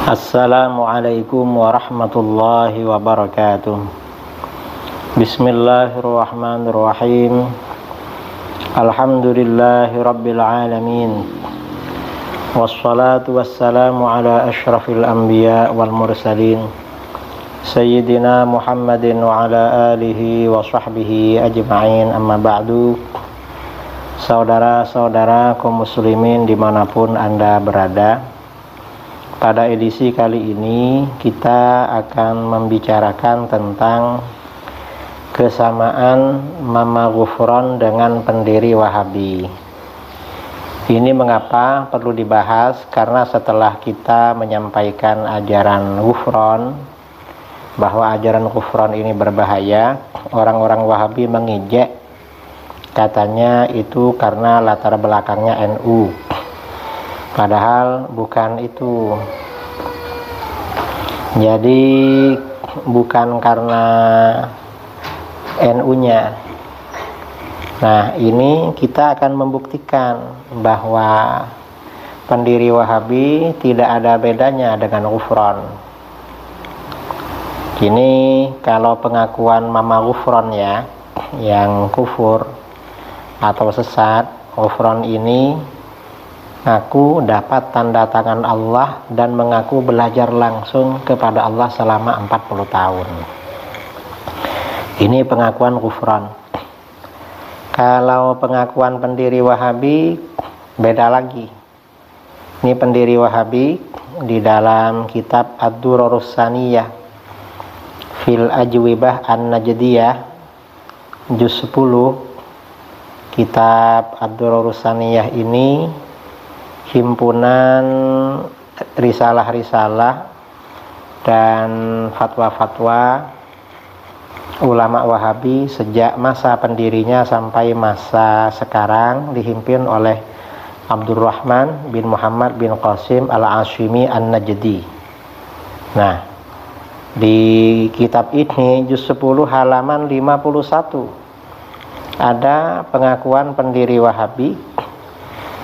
Assalamualaikum warahmatullahi wabarakatuh. Bismillahirrahmanirrahim. Alhamdulillahi rabbil alamin. Wassalatu wassalamu ala asyrafil anbiya wal mursalin Sayyidina Muhammadin wa ala alihi wa sahbihi ajma'in, amma ba'du. Saudara-saudara kaum muslimin dimanapun Anda berada, pada edisi kali ini kita akan membicarakan tentang kesamaan Mama Ghufron dengan pendiri Wahabi. Ini mengapa perlu dibahas? Karena setelah kita menyampaikan ajaran Ghufron, bahwa ajaran Ghufron ini berbahaya, orang-orang Wahabi mengejek, katanya itu karena latar belakangnya NU. Padahal bukan itu. Jadi bukan karena NU-nya. Nah, ini kita akan membuktikan bahwa pendiri Wahabi tidak ada bedanya dengan Ghufron. Ini kalau pengakuan Mama Ghufron ya, yang kufur atau sesat, Ghufron ini mengaku dapat tanda tangan Allah dan mengaku belajar langsung kepada Allah selama 40 tahun. Ini pengakuan Ghufron. Kalau pengakuan pendiri Wahabi beda lagi. Ini pendiri Wahabi di dalam kitab Ad-Durarus Saniyah fil Ajwibah An-Najdiyah juz 10. Kitab Ad-Durarus Saniyah ini himpunan risalah-risalah dan fatwa-fatwa ulama Wahabi sejak masa pendirinya sampai masa sekarang, dihimpun oleh Abdurrahman bin Muhammad bin Qasim al-Ashimi an-Najdi. Nah, di kitab ini juz 10 halaman 51 ada pengakuan pendiri Wahabi.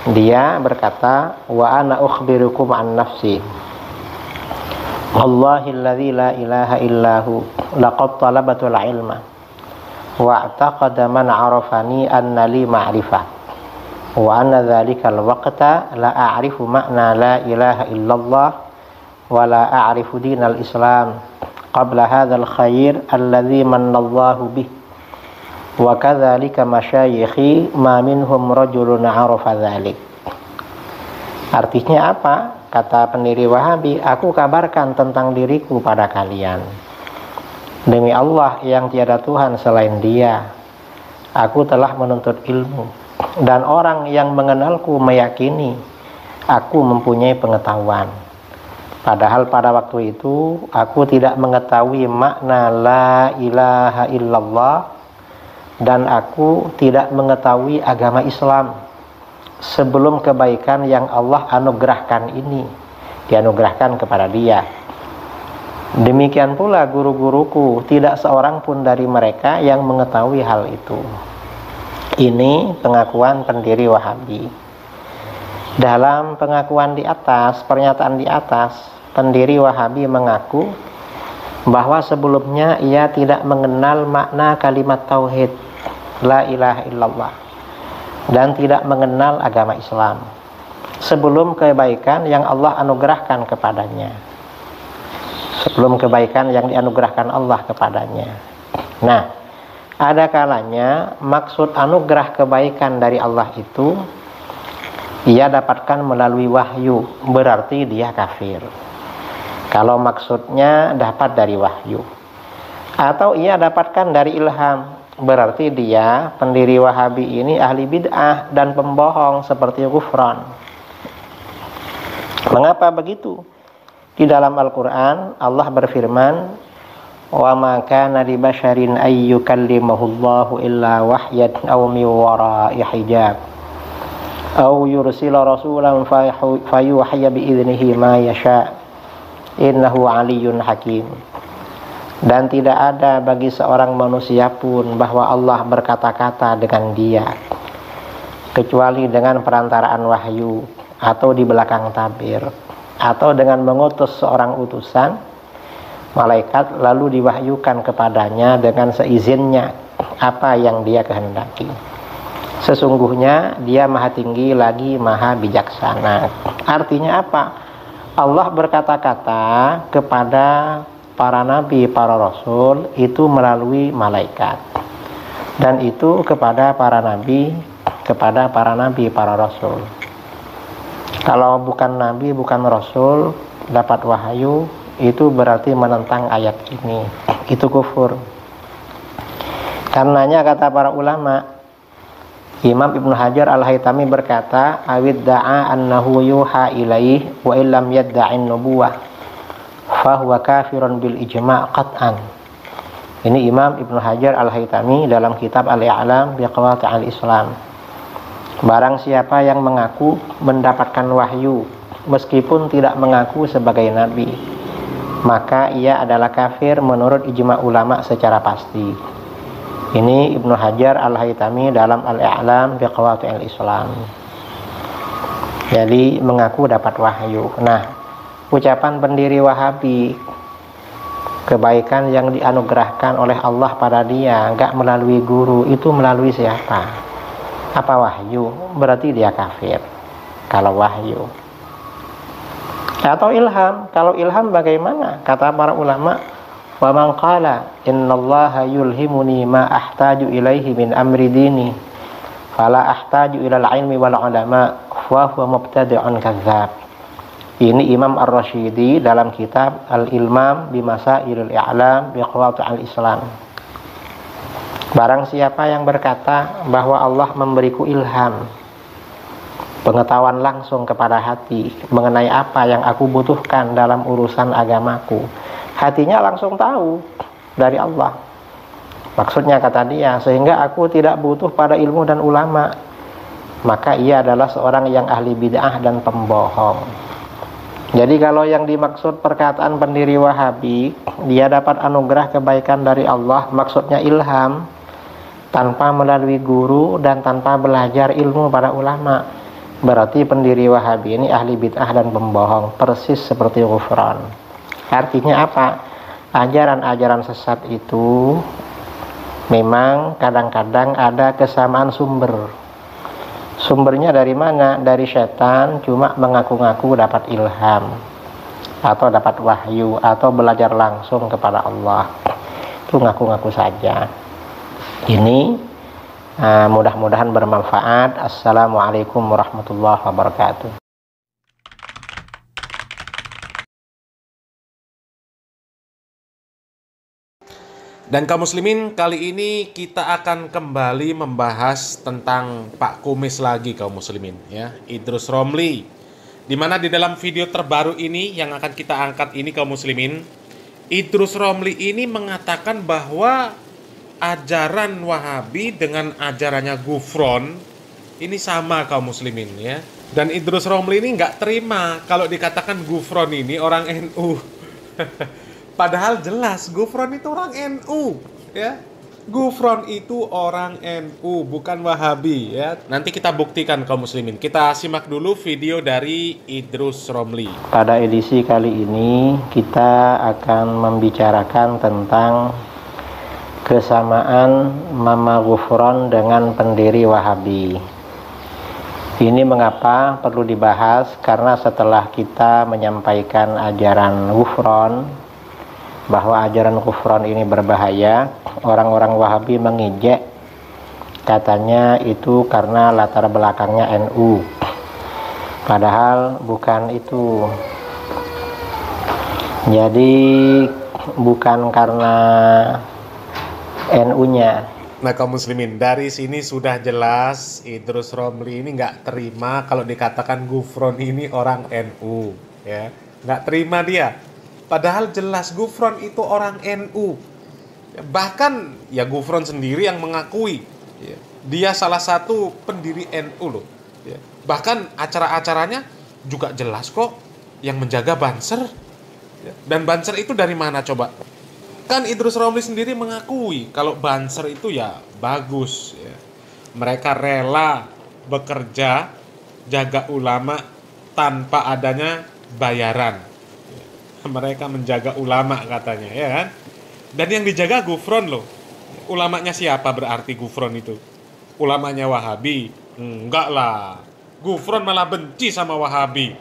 Dia berkata, wa ana ukhbirukum an nafsi wallahi alladzi la ilaha illahu laqad talabatul ilma wa i'taqada man arafani anna li ma'rifah wa anna dhalikal waqta la a'rifu ma'na la ilaha illallah wa la a'rifu dinal islam qabla hadzal khair alladzi manallahu bih wa kadzalika masyayikhi ma minhum rajulun arafa dzalik. Artinya apa? Kata pendiri Wahabi, aku kabarkan tentang diriku pada kalian. Demi Allah yang tiada Tuhan selain Dia, aku telah menuntut ilmu, dan orang yang mengenalku meyakini aku mempunyai pengetahuan. Padahal pada waktu itu aku tidak mengetahui makna la ilaha illallah, dan aku tidak mengetahui agama Islam sebelum kebaikan yang Allah anugerahkan ini dianugerahkan kepada Dia. Demikian pula guru-guruku, tidak seorang pun dari mereka yang mengetahui hal itu. Ini pengakuan pendiri Wahabi. Dalam pengakuan di atas, pernyataan di atas, pendiri Wahabi mengaku bahwa sebelumnya ia tidak mengenal makna kalimat tauhid la ilaha illallah dan tidak mengenal agama Islam sebelum kebaikan yang Allah anugerahkan kepadanya, sebelum kebaikan yang dianugerahkan Allah kepadanya. Nah, ada kalanya maksud anugerah kebaikan dari Allah itu ia dapatkan melalui wahyu, berarti dia kafir. Kalau maksudnya dapat dari wahyu, atau ia dapatkan dari ilham, berarti dia, pendiri Wahabi ini, ahli bid'ah dan pembohong seperti Ghufron. Mengapa begitu? Di dalam Al-Quran Allah berfirman, wa ma kana li basharin ay yukallimahullahu illa wahyan aw min wara'i hijab aw yursila rasulan fayuhya bi idnihi ma yasha' innahu aliyyun hakim. Dan tidak ada bagi seorang manusia pun bahwa Allah berkata-kata dengan dia kecuali dengan perantaraan wahyu atau di belakang tabir atau dengan mengutus seorang utusan malaikat lalu diwahyukan kepadanya dengan seizinnya apa yang dia kehendaki. Sesungguhnya dia maha tinggi lagi maha bijaksana. Artinya apa? Allah berkata-kata kepada para nabi, para rasul itu melalui malaikat, dan itu kepada para nabi, para rasul. Kalau bukan nabi, bukan rasul dapat wahyu, itu berarti menentang ayat ini, itu kufur. Karenanya kata para ulama, Imam Ibnu Hajar Al-Haytami berkata, awid da'a annahu yuha ilaih wa illam yadda'in nubuwah fahuwa kafirun bil ijma' qat'an. Ini Imam Ibnu Hajar Al-Haytami dalam kitab Al-I'lam bi Qawaati'il Islam. Barang siapa yang mengaku mendapatkan wahyu meskipun tidak mengaku sebagai nabi, maka ia adalah kafir menurut ijma' ulama secara pasti. Ini Ibnu Hajar Al-Haytami dalam Al-I'lam bi Qawaati'il Islam. Jadi mengaku dapat wahyu. Nah, ucapan pendiri Wahabi, kebaikan yang dianugerahkan oleh Allah pada dia enggak melalui guru, itu melalui siapa? Apa wahyu? Berarti dia kafir kalau wahyu. Atau ilham. Kalau ilham bagaimana? Kata para ulama, wa man qala innallaha yulhimuni ma ahtaju ilaihi min amri dini fala ahtaju ilal ilmi wal ulama wa huwa mubtadi'un kadzdzab. Ini Imam Ar-Rasyidi dalam kitab Al-Ilmam bi Masailil I'lam bi Qawaati'il Islam. Barang siapa yang berkata bahwa Allah memberiku ilham, pengetahuan langsung kepada hati mengenai apa yang aku butuhkan dalam urusan agamaku, hatinya langsung tahu dari Allah. Maksudnya kata dia, sehingga aku tidak butuh pada ilmu dan ulama, maka ia adalah seorang yang ahli bid'ah dan pembohong. Jadi kalau yang dimaksud perkataan pendiri Wahabi, dia dapat anugerah kebaikan dari Allah, maksudnya ilham, tanpa melalui guru dan tanpa belajar ilmu para ulama, berarti pendiri Wahabi ini ahli bid'ah dan pembohong, persis seperti Ghufran. Artinya apa? Ajaran-ajaran sesat itu memang kadang-kadang ada kesamaan sumber. Sumbernya dari mana? Dari setan, cuma mengaku-ngaku dapat ilham atau dapat wahyu atau belajar langsung kepada Allah. Itu ngaku-ngaku saja. Ini mudah-mudahan bermanfaat. Assalamualaikum warahmatullahi wabarakatuh. Dan kaum muslimin, kali ini kita akan kembali membahas tentang Pak Kumis lagi kaum muslimin, ya, Idrus Romli. Dimana di dalam video terbaru ini yang akan kita angkat ini kaum muslimin, Idrus Romli ini mengatakan bahwa ajaran Wahabi dengan ajarannya Ghufran ini sama kaum muslimin, ya. Dan Idrus Romli ini nggak terima kalau dikatakan Ghufran ini orang NU. Padahal jelas Ghufran itu orang NU, ya. Ghufran itu orang NU, bukan Wahabi, ya. Nanti kita buktikan kaum muslimin. Kita simak dulu video dari Idrus Romli. Pada edisi kali ini kita akan membicarakan tentang kesamaan Mama Ghufran dengan pendiri Wahabi. Ini mengapa perlu dibahas? Karena setelah kita menyampaikan ajaran Ghufran, bahwa ajaran Ghufran ini berbahaya, orang-orang Wahabi mengejek, katanya itu karena latar belakangnya NU. Padahal bukan itu. Jadi bukan karena NU-nya. Nah kaum muslimin, dari sini sudah jelas Idrus Romli ini nggak terima kalau dikatakan Ghufran ini orang NU, ya. Nggak terima dia. Padahal jelas Ghufran itu orang NU. Bahkan ya Ghufran sendiri yang mengakui, ya, dia salah satu pendiri NU loh, ya. Bahkan acara-acaranya juga jelas kok yang menjaga Banser, ya. Dan Banser itu dari mana coba? Kan Idrus Romli sendiri mengakui kalau Banser itu ya bagus, ya. Mereka rela bekerja jaga ulama tanpa adanya bayaran. Mereka menjaga ulama katanya, ya kan? Dan yang dijaga Gufron loh. Ulamanya siapa berarti Gufron itu? Ulamanya Wahabi? Enggak lah. Gufron malah benci sama Wahabi.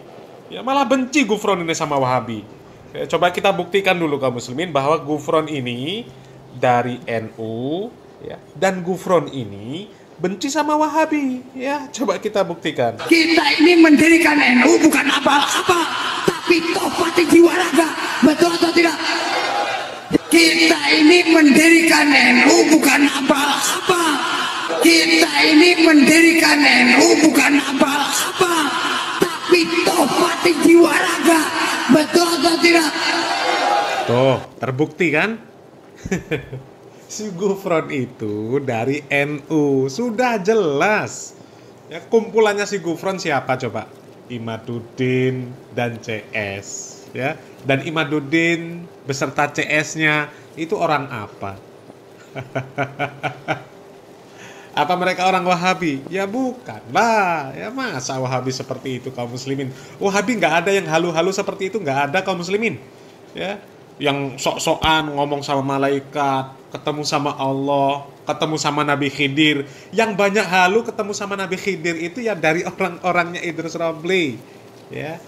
Ya malah benci Gufron ini sama Wahabi. Ya, coba kita buktikan dulu kaum muslimin bahwa Gufron ini dari NU, ya, dan Gufron ini benci sama Wahabi. Ya, coba kita buktikan. Kita ini mendirikan NU bukan apa-apa, tapi tohfati jiwa raga. Betul atau tidak? Kita ini mendirikan NU bukan apa-apa. Kita ini mendirikan NU bukan apa-apa, tapi tohfati jiwa raga. Betul atau tidak? Tuh, terbukti kan? Si Gufron itu dari NU, sudah jelas. Ya, kumpulannya si Gufron siapa coba? Imaduddin dan CS, ya. Dan Imaduddin beserta CS-nya itu orang apa? Apa mereka orang Wahabi? Ya bukan lah. Ya masa Wahabi seperti itu kaum muslimin? Wahabi nggak ada yang halu-halu seperti itu, nggak ada kaum muslimin. Ya, yang sok-sokan ngomong sama malaikat, ketemu sama Allah, ketemu sama Nabi Khidir. Yang banyak halu ketemu sama Nabi Khidir itu ya dari orang-orangnya Idrus Romli. Ya.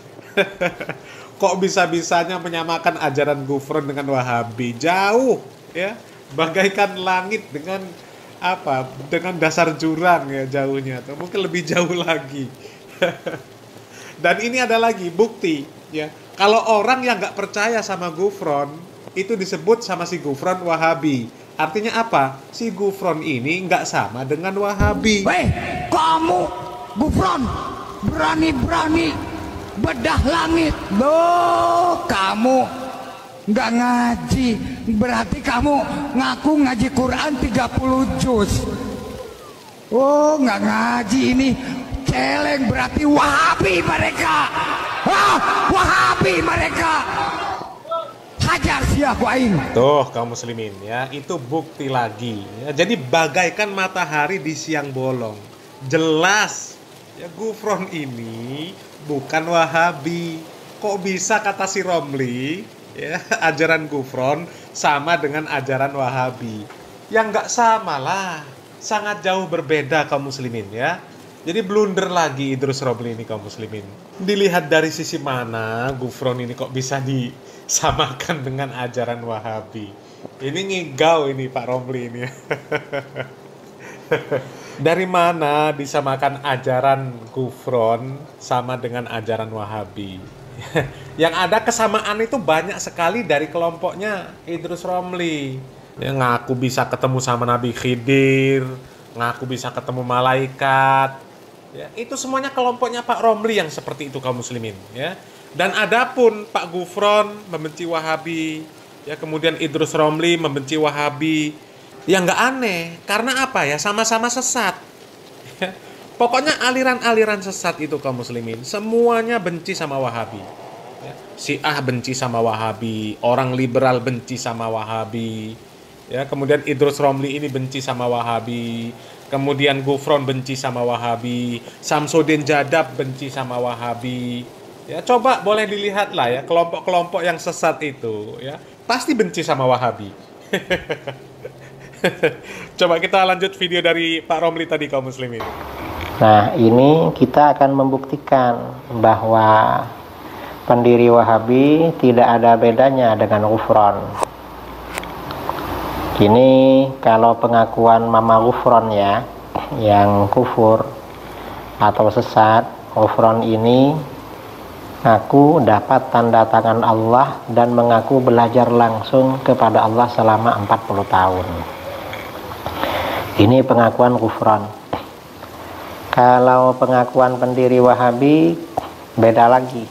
Kok bisa-bisanya menyamakan ajaran Gufron dengan Wahabi? Jauh, ya. Bagaikan langit dengan apa? Dengan dasar jurang ya jauhnya, atau mungkin lebih jauh lagi. Dan ini ada lagi bukti, ya. Kalau orang yang nggak percaya sama Gufron, itu disebut sama si Gufron Wahabi. Artinya apa? Si Gufron ini nggak sama dengan Wahabi. Weh, kamu Gufron berani-berani bedah langit. Loh, kamu nggak ngaji, berarti kamu ngaku ngaji Quran 30 juz. Oh, nggak ngaji ini celeng, berarti Wahabi mereka. Wahabi mereka. Hajar siapa ini? Tuh kaum muslimin ya, itu bukti lagi ya. Jadi bagaikan matahari di siang bolong. Jelas ya Gufron ini bukan Wahabi. Kok bisa kata si Romli ya, ajaran Gufron sama dengan ajaran Wahabi? Ya nggak sama lah, sangat jauh berbeda kaum muslimin ya. Jadi blunder lagi Idrus Romli ini kaum muslimin. Dilihat dari sisi mana Gufron ini kok bisa disamakan dengan ajaran Wahabi. Ini ngigau ini Pak Romli ini. Dari mana disamakan ajaran Gufron sama dengan ajaran Wahabi? Yang ada kesamaan itu banyak sekali dari kelompoknya Idrus Romli. Yang ngaku bisa ketemu sama Nabi Khidir, ngaku bisa ketemu malaikat. Ya, itu semuanya kelompoknya Pak Romli yang seperti itu kaum muslimin. Ya. Dan adapun Pak Gufron membenci Wahabi, ya kemudian Idrus Romli membenci Wahabi. Ya nggak aneh, karena apa ya? Sama-sama sesat. Ya. Pokoknya aliran-aliran sesat itu kaum muslimin, semuanya benci sama Wahabi. Ya. Syiah benci sama Wahabi, orang liberal benci sama Wahabi. Ya, kemudian Idrus Romli ini benci sama Wahabi. Kemudian Gufron benci sama Wahabi, Samsudin Jadab benci sama Wahabi. Ya, coba boleh dilihat lah ya kelompok-kelompok yang sesat itu, ya pasti benci sama Wahabi. Coba kita lanjut video dari Pak Romli tadi kaum muslimin. Nah, ini kita akan membuktikan bahwa pendiri Wahabi tidak ada bedanya dengan Gufron. Ini kalau pengakuan Mama Gufron ya, yang kufur atau sesat, Gufron ini ngaku dapat tanda tangan Allah dan mengaku belajar langsung kepada Allah selama 40 tahun. Ini pengakuan Gufron. Kalau pengakuan pendiri Wahabi beda lagi.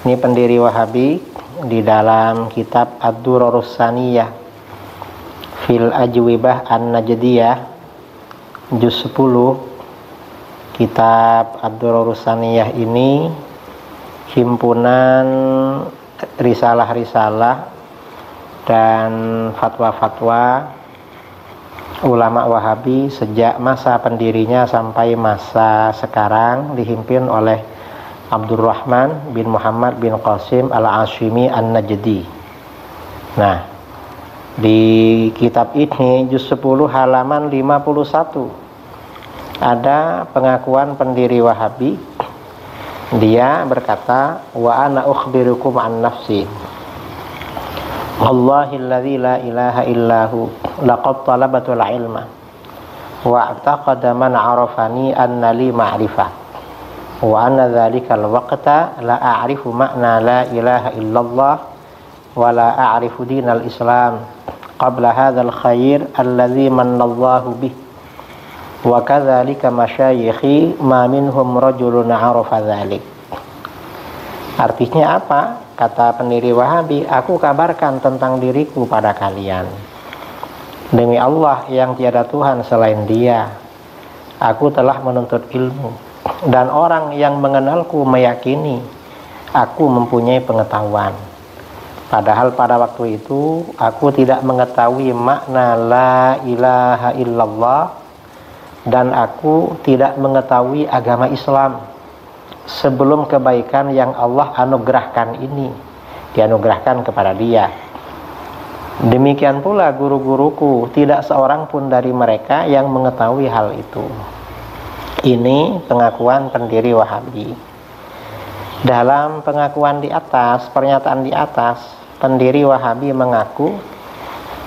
Ini pendiri Wahabi di dalam kitab Ad-Durarus Saniyah fil Ajwibah An-Najdiyah juz 10, kitab Ad-Durarus Saniyah ini himpunan risalah-risalah dan fatwa-fatwa ulama Wahabi sejak masa pendirinya sampai masa sekarang, dihimpun oleh Abdurrahman bin Muhammad bin Qasim Al-Ashimi An-Najdi. Nah, di kitab ini juz 10 halaman 51 ada pengakuan pendiri Wahabi. Dia berkata, wa ana ukhbirukum an nafsi Allahilladzi la ilaha illahu laqad talabatul ilma wa i'taqada man arafani anna li ma'rifah wa anna dhalikal waqta la a'rifu ma'na la ilaha illallah wa la a'rifu dinal islam qabla hadzal khair alladzi manallahu bih wa kadzalika masyayikhi ma minhum rajulun arafa dzalik. Artinya apa? Kata pendiri Wahabi, aku kabarkan tentang diriku pada kalian. Demi Allah yang tiada Tuhan selain Dia, aku telah menuntut ilmu, dan orang yang mengenalku meyakini aku mempunyai pengetahuan. Padahal pada waktu itu aku tidak mengetahui makna la ilaha illallah, dan aku tidak mengetahui agama Islam sebelum kebaikan yang Allah anugerahkan ini dianugerahkan kepada dia. Demikian pula guru-guruku, tidak seorang pun dari mereka yang mengetahui hal itu. Ini pengakuan pendiri Wahabi. Dalam pengakuan di atas, pernyataan di atas, pendiri Wahabi mengaku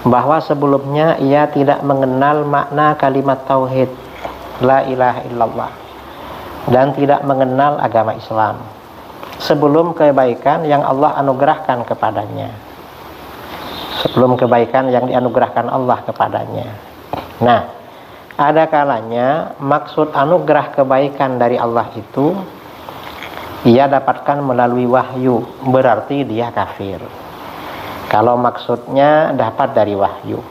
bahwa sebelumnya ia tidak mengenal makna kalimat tauhid la ilaha illallah dan tidak mengenal agama Islam sebelum kebaikan yang Allah anugerahkan kepadanya, sebelum kebaikan yang dianugerahkan Allah kepadanya. Nah, ada kalanya maksud anugerah kebaikan dari Allah itu ia dapatkan melalui wahyu, berarti dia kafir kalau maksudnya dapat dari wahyu.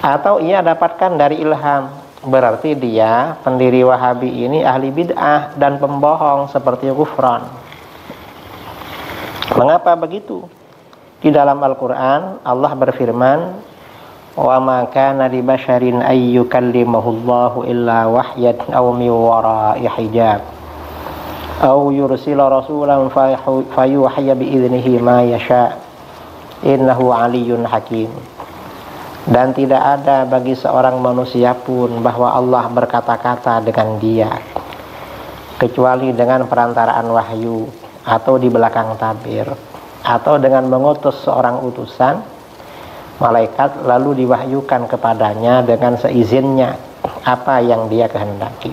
Atau ia dapatkan dari ilham, berarti dia, pendiri Wahabi ini, ahli bid'ah dan pembohong seperti Ghufran. Mengapa begitu? Di dalam Al-Quran Allah berfirman, wa ma kana li basharin ay yukallimahullahu illa wahyan aw min wara'i hijab aw yursila rasulan fayuhya bi idnihi ma yasha innahu aliyyun hakim. Dan tidak ada bagi seorang manusia pun bahwa Allah berkata-kata dengan dia kecuali dengan perantaraan wahyu atau di belakang tabir atau dengan mengutus seorang utusan malaikat lalu diwahyukan kepadanya dengan seizinnya apa yang dia kehendaki.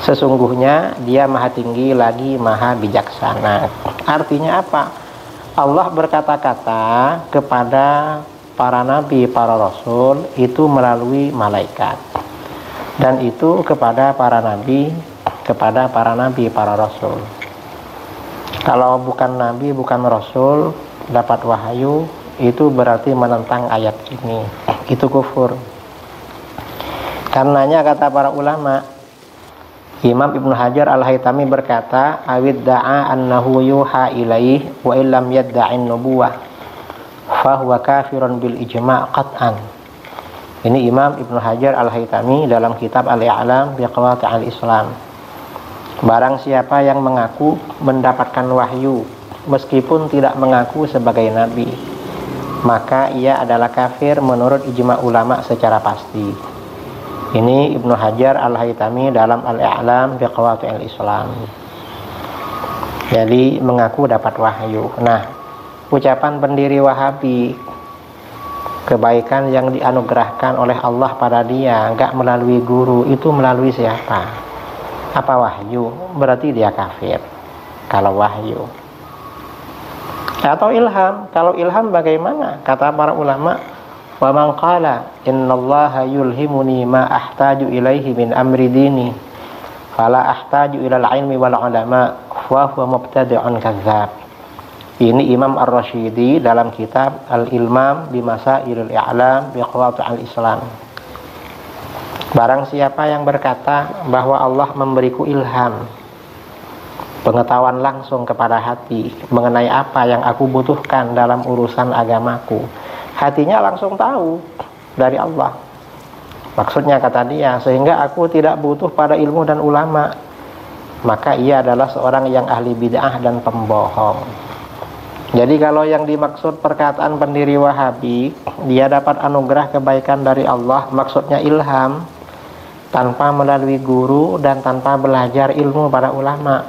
Sesungguhnya dia maha tinggi lagi maha bijaksana. Artinya apa? Allah berkata-kata kepada para nabi, para rasul itu melalui malaikat, dan itu kepada para nabi, para rasul. Kalau bukan nabi, bukan rasul dapat wahyu, itu berarti menentang ayat ini, itu kufur. Karenanya kata para ulama, Imam Ibnu Hajar Al-Haytami berkata, awid da'a annahu yuha ilaih wa illam yadda'in nubuwah fahuwa kafirun bil ijma' qat'an. Ini Imam Ibnu Hajar Al-Haytami dalam kitab Al-I'lam bi Qawati' al-Islam. Barang siapa yang mengaku mendapatkan wahyu meskipun tidak mengaku sebagai nabi, maka ia adalah kafir menurut ijma' ulama secara pasti. Ini Ibnu Hajar Al-Haytami dalam Al-I'lam bi Qawati' al-Islam. Jadi mengaku dapat wahyu. Nah, ucapan pendiri Wahabi, kebaikan yang dianugerahkan oleh Allah pada dia enggak melalui guru, itu melalui siapa? Apa wahyu? Berarti dia kafir kalau wahyu. Atau ilham? Kalau ilham bagaimana? Kata para ulama, wa man qala innallaha yulhimuni ma ahtaju ilaihi min amri dini fala ahtaju ilal ilmi wal ulama fa huwa mubtadi'un kadzdzab. Ini Imam Ar-Rasyidi dalam kitab Al-Ilmam bi Masailil I'lam bi Qawati' al-Islam. Barang siapa yang berkata bahwa Allah memberiku ilham, pengetahuan langsung kepada hati mengenai apa yang aku butuhkan dalam urusan agamaku, hatinya langsung tahu dari Allah. Maksudnya kata dia, sehingga aku tidak butuh pada ilmu dan ulama. maka ia adalah seorang yang ahli bid'ah dan pembohong. Jadi kalau yang dimaksud perkataan pendiri Wahabi, dia dapat anugerah kebaikan dari Allah, maksudnya ilham, tanpa melalui guru dan tanpa belajar ilmu para ulama,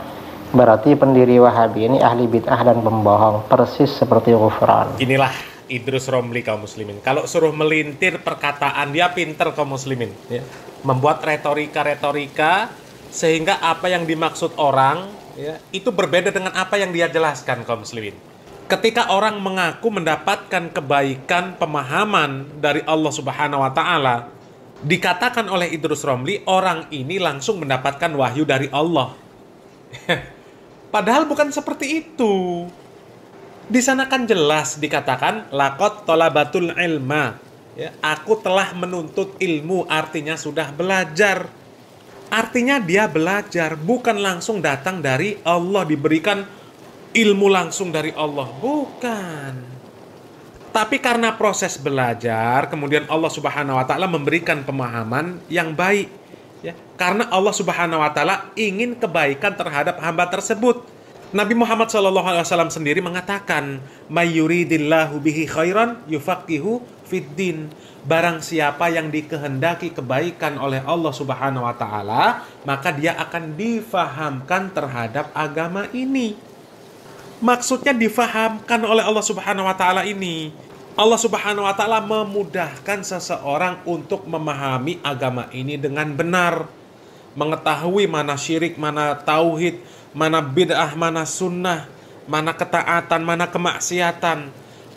berarti pendiri Wahabi ini ahli bid'ah dan pembohong, persis seperti Ghufran. Inilah Idrus Romli kaum muslimin. Kalau suruh melintir perkataan, dia pinter kaum muslimin, ya. Membuat retorika-retorika sehingga apa yang dimaksud orang, ya, itu berbeda dengan apa yang dia jelaskan kaum muslimin. Ketika orang mengaku mendapatkan kebaikan pemahaman dari Allah Subhanahu wa taala, dikatakan oleh Idrus Romli, orang ini langsung mendapatkan wahyu dari Allah. Padahal bukan seperti itu. Di sana kan jelas dikatakan laqad talabatul ilma. Ya, aku telah menuntut ilmu, artinya sudah belajar. Artinya dia belajar, bukan langsung datang dari Allah, diberikan ilmu langsung dari Allah, bukan. Tapi karena proses belajar, kemudian Allah Subhanahu wa taala memberikan pemahaman yang baik, ya. Karena Allah Subhanahu wa taala ingin kebaikan terhadap hamba tersebut. Nabi Muhammad SAW sendiri mengatakan, "May yuridillahu bihi khairan yufaqihu fiddin." Barang siapa yang dikehendaki kebaikan oleh Allah Subhanahu wa taala, maka dia akan difahamkan terhadap agama ini. Maksudnya difahamkan oleh Allah Subhanahu wa taala ini. Allah Subhanahu wa taala memudahkan seseorang untuk memahami agama ini dengan benar, mengetahui mana syirik, mana tauhid, mana bid'ah, mana sunnah, mana ketaatan, mana kemaksiatan.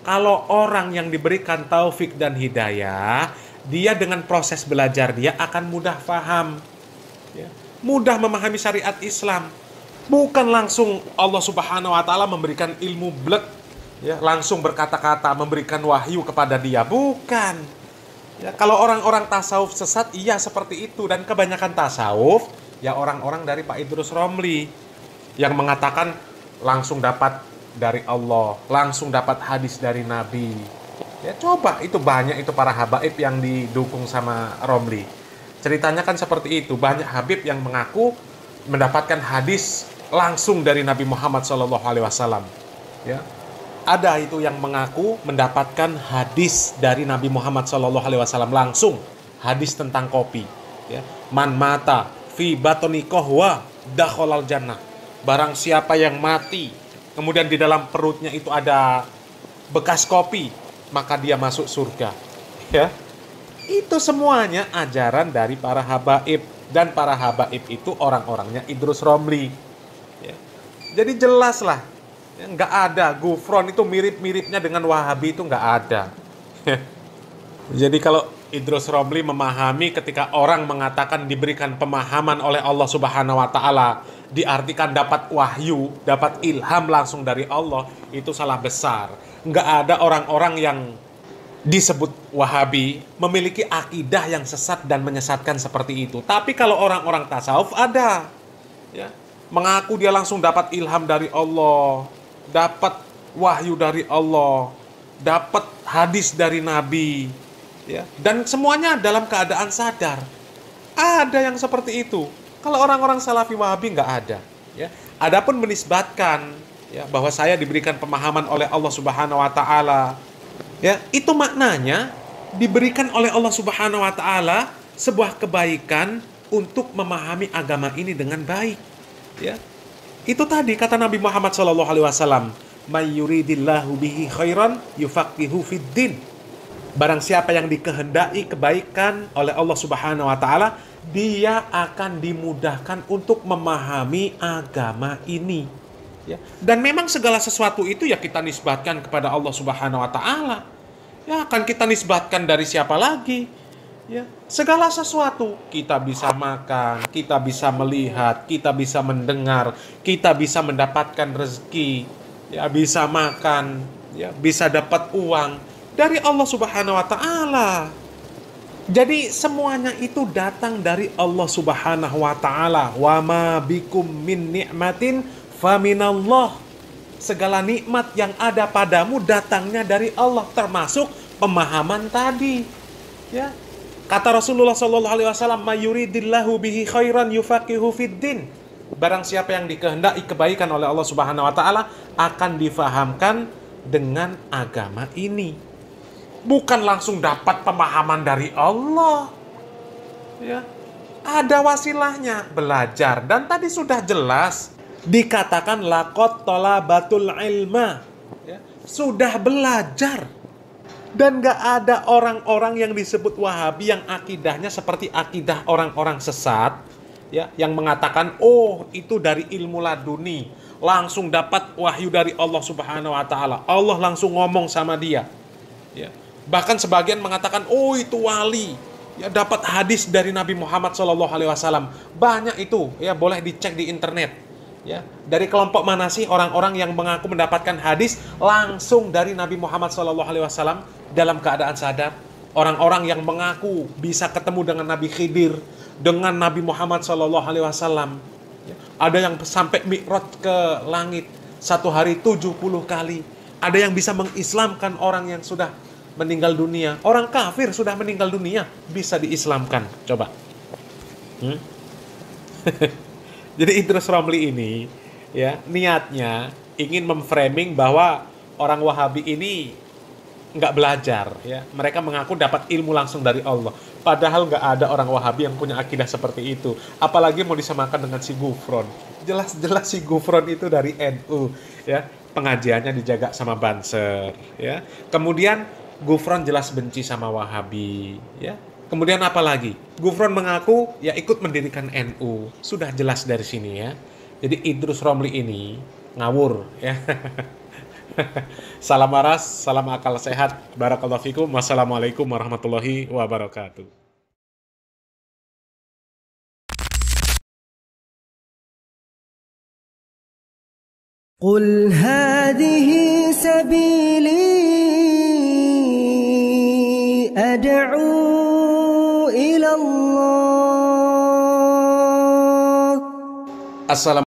Kalau orang yang diberikan taufik dan hidayah, dia dengan proses belajar dia akan mudah faham, ya, mudah memahami syariat Islam. Bukan langsung Allah Subhanahu wa taala memberikan ilmu blek, ya, langsung berkata-kata, memberikan wahyu kepada dia, bukan. Ya, kalau orang-orang tasawuf sesat, iya seperti itu. Dan kebanyakan tasawuf, ya orang-orang dari Pak Idrus Romli, yang mengatakan langsung dapat dari Allah, langsung dapat hadis dari Nabi. Ya coba, itu banyak itu para habaib yang didukung sama Romli. Ceritanya kan seperti itu, banyak habib yang mengaku mendapatkan hadis langsung dari Nabi Muhammad SAW. Ya, ada itu yang mengaku mendapatkan hadis dari Nabi Muhammad SAW langsung, hadis tentang kopi. Ya, man mata fi batoni kohwa dakhalal jannah. Barang siapa yang mati, kemudian di dalam perutnya itu ada bekas kopi, maka dia masuk surga. Ya, itu semuanya ajaran dari para habaib, dan para habaib itu orang-orangnya Idrus Romli. Ya. Jadi jelas lah, ya, nggak ada Ghufran itu mirip-miripnya dengan Wahabi, itu nggak ada. Jadi kalau Idrus Romli memahami ketika orang mengatakan diberikan pemahaman oleh Allah Subhanahu wa taala, diartikan dapat wahyu, dapat ilham langsung dari Allah, itu salah besar. Nggak ada orang-orang yang disebut Wahabi memiliki akidah yang sesat dan menyesatkan seperti itu. Tapi kalau orang-orang tasawuf ada, ya, mengaku dia langsung dapat ilham dari Allah, dapat wahyu dari Allah, dapat hadis dari Nabi, ya, dan semuanya dalam keadaan sadar. Ada yang seperti itu. Kalau orang-orang Salafi Wahabi nggak ada. Ya. Adapun menisbatkan, ya, bahwa saya diberikan pemahaman oleh Allah Subhanahu wa taala, ya, itu maknanya diberikan oleh Allah Subhanahu wa taala sebuah kebaikan untuk memahami agama ini dengan baik. Ya. Itu tadi kata Nabi Muhammad SAW, "May yuridillahu bihi khairan yufaqihu fiddin." Barang siapa yang dikehendaki kebaikan oleh Allah Subhanahu wa taala, dia akan dimudahkan untuk memahami agama ini. Ya. Dan memang segala sesuatu itu ya kita nisbatkan kepada Allah Subhanahu wa taala. Ya, akan kita nisbatkan dari siapa lagi? Ya, segala sesuatu kita bisa makan, kita bisa melihat, kita bisa mendengar, kita bisa mendapatkan rezeki, ya, bisa makan, ya, bisa dapat uang dari Allah Subhanahu wa taala. Jadi semuanya itu datang dari Allah Subhanahu wa taala. Wa ma bikum min ni'matin faminallah. Segala nikmat yang ada padamu datangnya dari Allah, termasuk pemahaman tadi. Ya. Kata Rasulullah sallallahu alaihi wasallam, "May yuridillahu bihi khairan yufaqihu fiddin." Barang siapa yang dikehendaki kebaikan oleh Allah Subhanahu wa taala akan difahamkan dengan agama ini. Bukan langsung dapat pemahaman dari Allah. Ya. Ada wasilahnya, belajar. Dan tadi sudah jelas dikatakan laqad talabatul ilma. Ya. Sudah belajar. Dan gak ada orang-orang yang disebut Wahabi yang akidahnya seperti akidah orang-orang sesat, ya, yang mengatakan, oh itu dari ilmu laduni, langsung dapat wahyu dari Allah Subhanahu wa taala. Allah langsung ngomong sama dia. Ya. Bahkan sebagian mengatakan, oh itu wali, ya, dapat hadis dari Nabi Muhammad SAW. Banyak itu, ya, boleh dicek di internet. Ya, dari kelompok mana sih orang-orang yang mengaku mendapatkan hadis langsung dari Nabi Muhammad SAW dalam keadaan sadar? Orang-orang yang mengaku bisa ketemu dengan Nabi Khidir, dengan Nabi Muhammad SAW. Ya, ada yang sampai mi'raj ke langit satu hari 70 kali. Ada yang bisa mengislamkan orang yang sudah meninggal dunia. Orang kafir sudah meninggal dunia bisa diislamkan. Coba. Jadi Idrus Romli ini, ya, niatnya ingin memframing bahwa orang Wahabi ini nggak belajar, ya. Mereka mengaku dapat ilmu langsung dari Allah. Padahal nggak ada orang Wahabi yang punya akidah seperti itu. Apalagi mau disamakan dengan si Gufron. Jelas-jelas si Gufron itu dari NU, ya. Pengajiannya dijaga sama Banser, ya. Kemudian Gufron jelas benci sama Wahabi, ya. Kemudian apa lagi? Gufron mengaku ya ikut mendirikan NU. Sudah jelas dari sini, ya. Jadi Idrus Romli ini ngawur, ya. Salam waras, salam akal sehat. Barakallahu fikum. Wassalamualaikum warahmatullahi wabarakatuh. قل هذه سبيلي أدعو إلى الله. Assalamualaikum